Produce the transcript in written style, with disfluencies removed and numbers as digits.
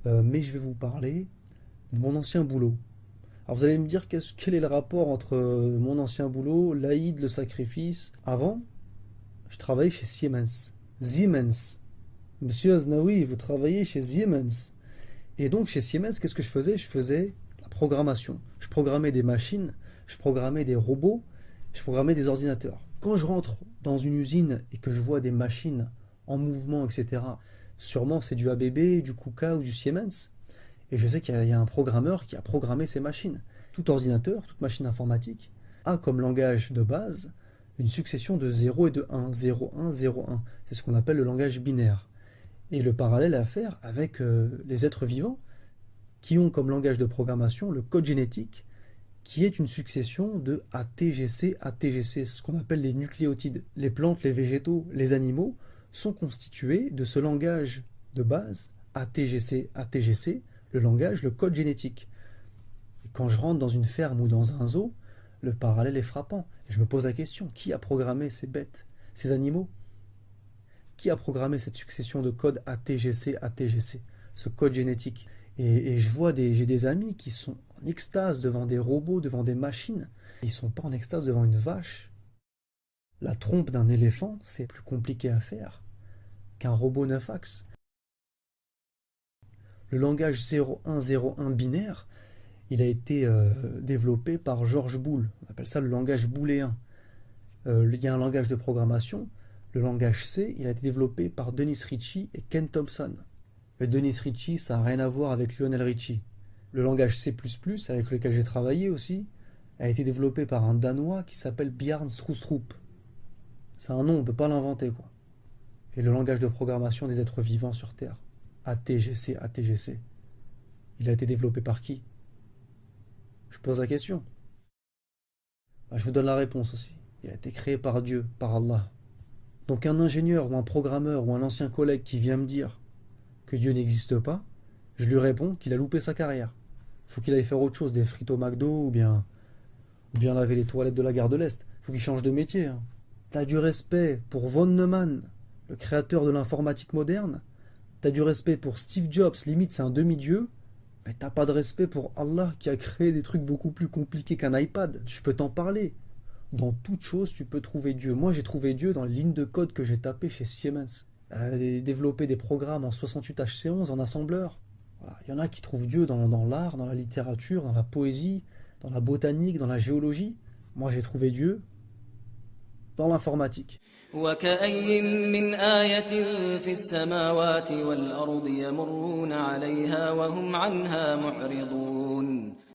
mais je vais vous parler de mon ancien boulot. Alors vous allez me dire quel est le rapport entre mon ancien boulot, l'Aïd, le sacrifice. Avant, je travaillais chez Siemens. Siemens. Monsieur Aznaoui, vous travaillez chez Siemens. Et donc chez Siemens, qu'est-ce que je faisais? Je faisais la programmation. Je programmais des machines, je programmais des robots, je programmais des ordinateurs. Quand je rentre dans une usine et que je vois des machines en mouvement, etc., sûrement c'est du ABB, du KUKA ou du Siemens, et je sais qu'il y a un programmeur qui a programmé ces machines. Tout ordinateur, toute machine informatique a comme langage de base une succession de 0 et de 1, 0, 1, 0, 1. C'est ce qu'on appelle le langage binaire. Et le parallèle à faire avec les êtres vivants qui ont comme langage de programmation le code génétique qui est une succession de ATGC, ATGC, ce qu'on appelle les nucléotides. Les plantes, les végétaux, les animaux sont constitués de ce langage de base, ATGC, ATGC, le langage, le code génétique. Et quand je rentre dans une ferme ou dans un zoo, le parallèle est frappant. Et je me pose la question, qui a programmé ces bêtes, ces animaux? Qui a programmé cette succession de codes ATGC, ATGC, ce code génétique? Et je vois j'ai des amis qui sont en extase devant des robots, devant des machines. Ils ne sont pas en extase devant une vache. La trompe d'un éléphant, c'est plus compliqué à faire qu'un robot 9 axes. Le langage 0101 binaire, il a été développé par George Boole. On appelle ça le langage booléen. Il y a un langage de programmation, le langage C, il a été développé par Dennis Ritchie et Ken Thompson. Et Dennis Ritchie, ça n'a rien à voir avec Lionel Richie. Le langage C++, avec lequel j'ai travaillé aussi, a été développé par un Danois qui s'appelle Bjarne Stroustrup. C'est un nom, on ne peut pas l'inventer, quoi. Et le langage de programmation des êtres vivants sur Terre, ATGC, ATGC, il a été développé par qui? Je pose la question. Bah, je vous donne la réponse aussi. Il a été créé par Dieu, par Allah. Donc un ingénieur ou un programmeur ou un ancien collègue qui vient me dire que Dieu n'existe pas, je lui réponds qu'il a loupé sa carrière. Il faut qu'il aille faire autre chose, des frites au McDo ou bien laver les toilettes de la gare de l'Est. Il faut qu'il change de métier. Hein. T'as du respect pour von Neumann, le créateur de l'informatique moderne. T'as du respect pour Steve Jobs, limite c'est un demi-dieu. Mais t'as pas de respect pour Allah qui a créé des trucs beaucoup plus compliqués qu'un iPad. Je peux t'en parler. Dans toute chose, tu peux trouver Dieu. Moi, j'ai trouvé Dieu dans les lignes de code que j'ai tapées chez Siemens. Développer des programmes en 68HC11 en assembleur. Voilà. Il y en a qui trouvent Dieu dans l'art, dans la littérature, dans la poésie, dans la botanique, dans la géologie. Moi, j'ai trouvé Dieu dans l'informatique. وكأين من آية في السماوات والأرض يمرون عليها وهم عنها معرضون